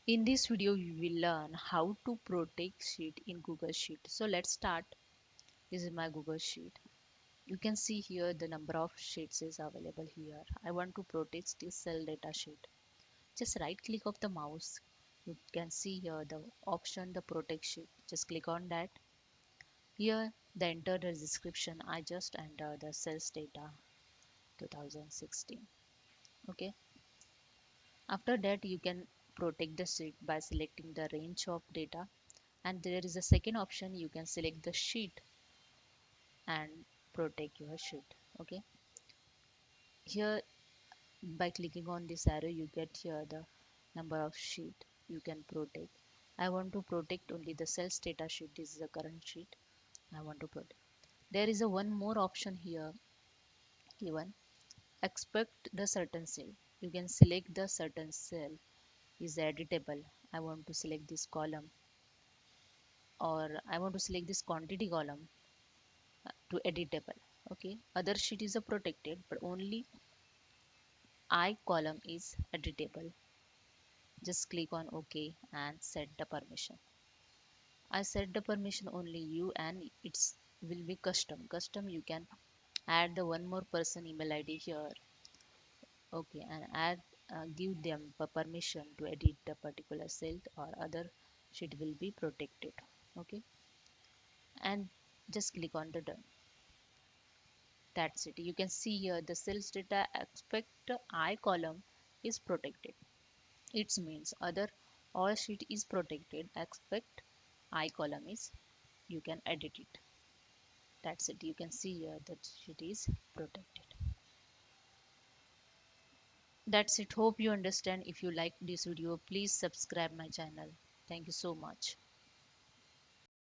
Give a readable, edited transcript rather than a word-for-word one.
In this video, we will learn how to protect sheet in Google Sheet. So let's start. This is my Google Sheet. You can see here the number of sheets is available here. I want to protect this cell data sheet. Just right click of the mouse. You can see here the option the protect sheet. Just click on that. Here the enter the description. I just enter the sales data 2016. Okay. After that you can protect the sheet by selecting the range of data, and there is a second option. You can select the sheet and protect your sheet. Okay, here by clicking on this arrow you get here the number of sheet you can protect. I want to protect only the sales data sheet. This is the current sheet I want to protect. There is a one more option here given, expect the certain cell. You can select the certain cell is editable. I want to select this column, or I want to select this quantity column to editable. Okay, other sheet is a protected, but only I column is editable. Just click on OK and set the permission. I set the permission only you, and it's will be custom. You can add the one more person email ID here. Okay, and add give them permission to edit the particular cell or other sheet will be protected. Okay, and just click on the done. That's it. You can see here the sales data expect I column is protected. It means other all sheet is protected except I column is you can edit it. That's it. You can see here that sheet is protected. That's it. Hope you understand. If you like this video, please subscribe my channel. Thank you so much.